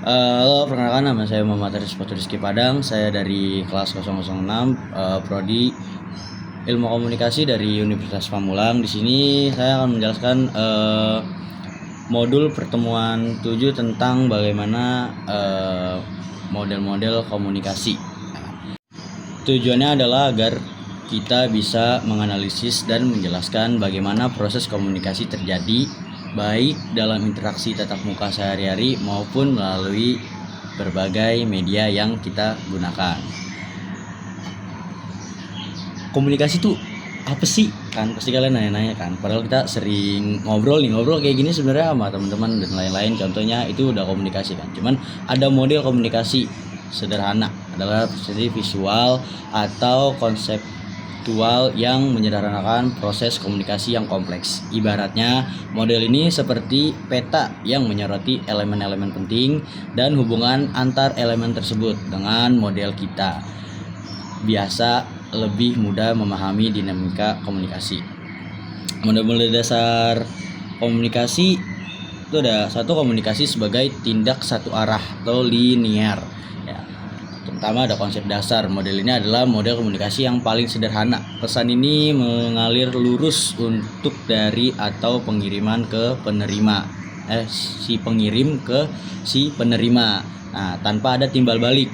Halo, perkenalkan nama saya Muhammad Rizky Padang. Saya dari kelas 006 Prodi Ilmu Komunikasi dari Universitas Pamulang. Di sini saya akan menjelaskan modul pertemuan 7 tentang bagaimana model-model komunikasi. Tujuannya adalah agar kita bisa menganalisis dan menjelaskan bagaimana proses komunikasi terjadi, baik dalam interaksi tatap muka sehari-hari maupun melalui berbagai media yang kita gunakan. Komunikasi itu apa sih? Kan pasti kalian nanya-nanya kan. Padahal kita sering ngobrol kayak gini sebenarnya sama teman-teman dan lain-lain. Contohnya itu udah komunikasi kan. Cuman ada model komunikasi sederhana, adalah seperti visual atau konseptual yang menyederhanakan proses komunikasi yang kompleks. Ibaratnya model ini seperti peta yang menyoroti elemen-elemen penting dan hubungan antar elemen tersebut. Dengan model kita biasa lebih mudah memahami dinamika komunikasi. Model-model dasar komunikasi itu ada satu, komunikasi sebagai tindak satu arah atau linear. Pertama ada konsep dasar. Model ini adalah model komunikasi yang paling sederhana. Pesan ini mengalir lurus untuk dari atau pengiriman ke penerima. Si pengirim ke si penerima. Nah, tanpa ada timbal balik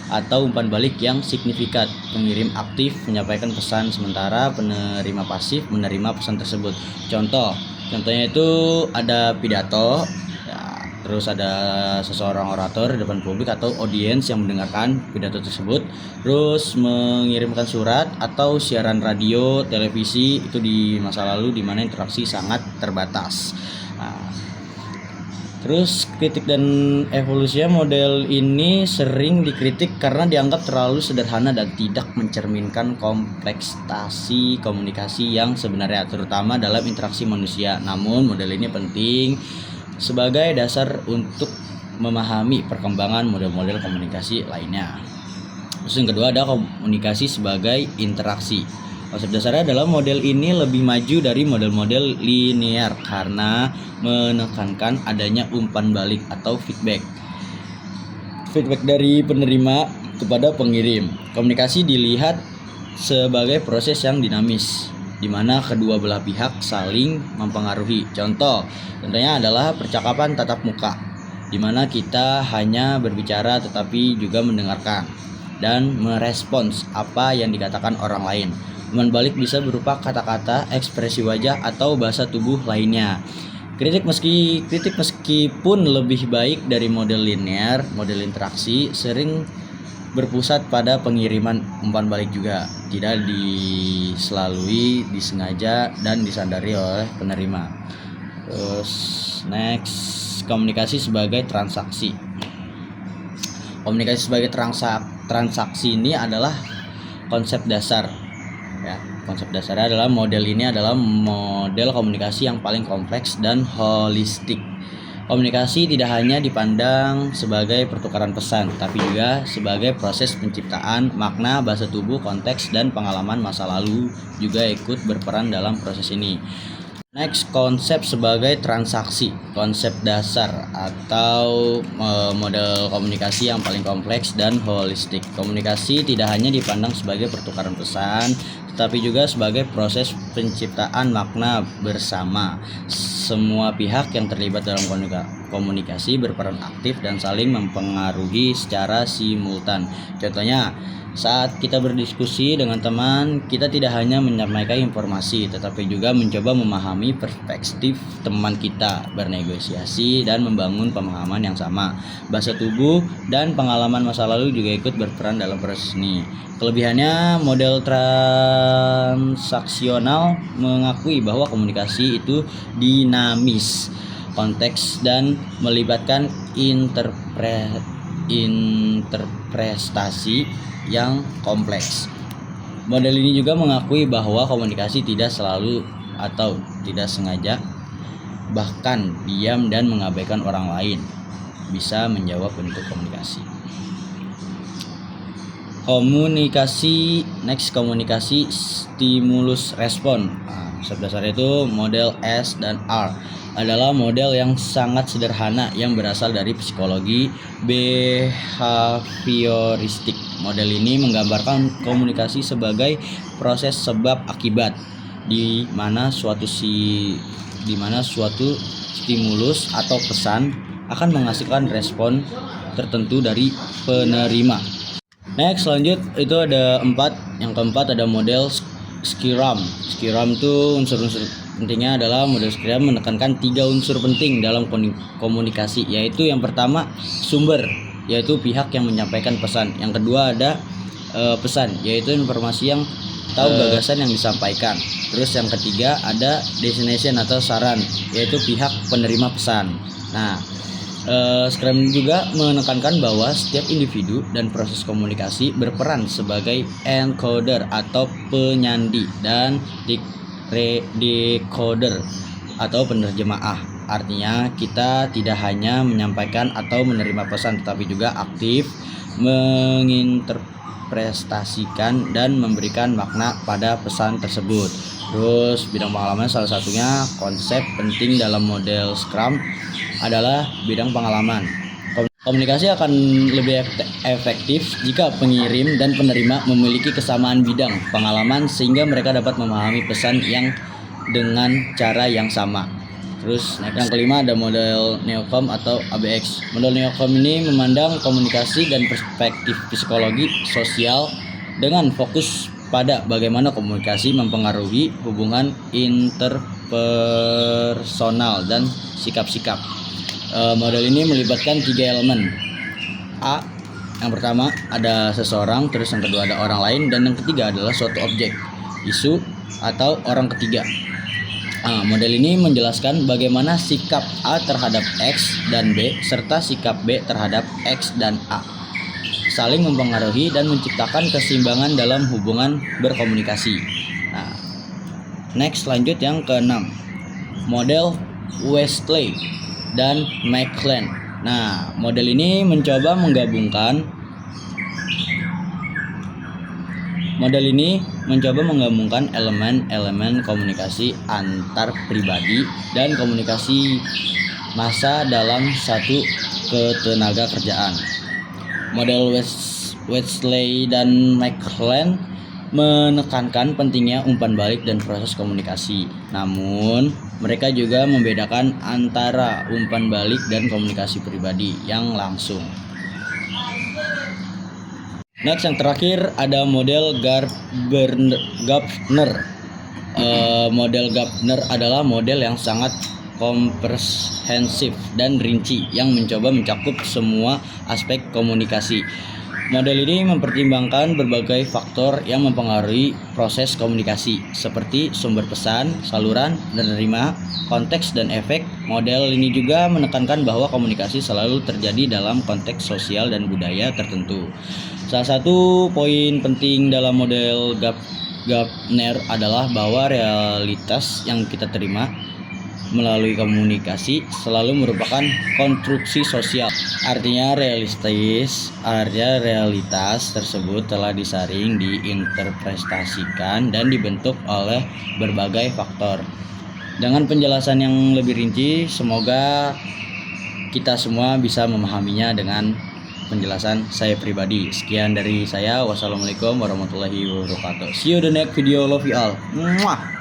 atau umpan balik yang signifikan. Pengirim aktif menyampaikan pesan, sementara penerima pasif menerima pesan tersebut. Contohnya itu ada pidato. Terus ada seseorang orator di depan publik atau audiens yang mendengarkan pidato tersebut. Terus mengirimkan surat atau siaran radio, televisi itu di masa lalu di mana interaksi sangat terbatas. Terus kritik dan evolusinya, model ini sering dikritik karena dianggap terlalu sederhana dan tidak mencerminkan kompleksitas komunikasi yang sebenarnya, terutama dalam interaksi manusia. Namun model ini penting sebagai dasar untuk memahami perkembangan model-model komunikasi lainnya. Terus yang kedua ada komunikasi sebagai interaksi. Konsep dasarnya adalah model ini lebih maju dari model-model linear karena menekankan adanya umpan balik atau feedback dari penerima kepada pengirim. Komunikasi dilihat sebagai proses yang dinamis, di mana kedua belah pihak saling mempengaruhi. Contohnya adalah percakapan tatap muka, di mana kita hanya berbicara tetapi juga mendengarkan dan merespons apa yang dikatakan orang lain. Umpan balik bisa berupa kata-kata, ekspresi wajah, atau bahasa tubuh lainnya. Kritik meskipun lebih baik dari model linear, model interaksi sering berpusat pada pengiriman umpan balik juga, tidak diselalui, disengaja, dan disadari oleh penerima. Terus next, komunikasi sebagai transaksi. Komunikasi sebagai transaksi ini adalah konsep dasar. Konsep dasarnya adalah model ini adalah model komunikasi yang paling kompleks dan holistik. Komunikasi tidak hanya dipandang sebagai pertukaran pesan, tapi juga sebagai proses penciptaan makna, bahasa tubuh, konteks, dan pengalaman masa lalu juga ikut berperan dalam proses ini. Next, konsep sebagai transaksi. Konsep dasar atau model komunikasi yang paling kompleks dan holistik. Komunikasi tidak hanya dipandang sebagai pertukaran pesan, tetapi juga sebagai proses penciptaan makna bersama. Semua pihak yang terlibat dalam komunikasi berperan aktif dan saling mempengaruhi secara simultan. Contohnya, saat kita berdiskusi dengan teman, kita tidak hanya menyampaikan informasi, tetapi juga mencoba memahami perspektif teman kita, bernegosiasi, dan membangun pemahaman yang sama. Bahasa tubuh dan pengalaman masa lalu juga ikut berperan dalam proses ini. Kelebihannya, model transaksional mengakui bahwa komunikasi itu dinamis, konteks, dan melibatkan interpretasi yang kompleks. Model ini juga mengakui bahwa komunikasi tidak selalu atau tidak sengaja, bahkan diam dan mengabaikan orang lain, bisa menjawab bentuk komunikasi. Komunikasi stimulus respon. Konsep dasar itu model S dan R adalah model yang sangat sederhana yang berasal dari psikologi behavioristik. Model ini menggambarkan komunikasi sebagai proses sebab akibat, di mana suatu stimulus atau pesan akan menghasilkan respon tertentu dari penerima. Next, lanjut itu ada 4. Yang keempat ada model Skiram. Skiram itu unsur-unsur pentingnya adalah model Skiram menekankan 3 unsur penting dalam komunikasi, yaitu yang pertama sumber, yaitu pihak yang menyampaikan pesan. Yang kedua ada pesan, yaitu informasi yang tahu gagasan yang disampaikan. Terus yang ketiga ada destination atau saran, yaitu pihak penerima pesan. Nah, Scrum juga menekankan bahwa setiap individu dan proses komunikasi berperan sebagai encoder atau penyandi dan decoder atau penerjemah. Artinya kita tidak hanya menyampaikan atau menerima pesan, tetapi juga aktif menginterpretasikan dan memberikan makna pada pesan tersebut. Terus bidang pengalaman salah satunya konsep penting dalam model Scrum adalah bidang pengalaman. Komunikasi akan lebih efektif jika pengirim dan penerima memiliki kesamaan bidang pengalaman sehingga mereka dapat memahami pesan yang dengan cara yang sama. Terus yang kelima ada model Neocom atau ABX. Model Neocom ini memandang komunikasi dan perspektif psikologi sosial dengan fokus pada bagaimana komunikasi mempengaruhi hubungan interpersonal dan sikap-sikap. Model ini melibatkan 3 elemen. A, yang pertama ada seseorang, terus yang kedua ada orang lain, dan yang ketiga adalah suatu objek, isu, atau orang ketiga. Model ini menjelaskan bagaimana sikap A terhadap X dan B serta sikap B terhadap X dan A saling mempengaruhi dan menciptakan keseimbangan dalam hubungan berkomunikasi. Next, lanjut yang ke-6. Model Westley dan McLean. Nah, model ini mencoba menggabungkan elemen-elemen komunikasi antar pribadi dan komunikasi massa dalam satu ketenaga kerjaan. Model Westley dan McLean menekankan pentingnya umpan balik dan proses komunikasi. Namun, mereka juga membedakan antara umpan balik dan komunikasi pribadi yang langsung. Next, yang terakhir ada model Gardner. Model Gardner adalah model yang sangat komprehensif dan rinci yang mencoba mencakup semua aspek komunikasi. Model ini mempertimbangkan berbagai faktor yang mempengaruhi proses komunikasi, seperti sumber pesan, saluran penerima, konteks, dan efek. Model ini juga menekankan bahwa komunikasi selalu terjadi dalam konteks sosial dan budaya tertentu. Salah satu poin penting dalam model Gardner adalah bahwa realitas yang kita terima melalui komunikasi selalu merupakan konstruksi sosial. Artinya realitas tersebut telah disaring, diinterpretasikan, dan dibentuk oleh berbagai faktor. Dengan penjelasan yang lebih rinci, semoga kita semua bisa memahaminya dengan penjelasan saya pribadi. Sekian dari saya. Wassalamualaikum warahmatullahi wabarakatuh. See you the next video. Love you all. Mwah.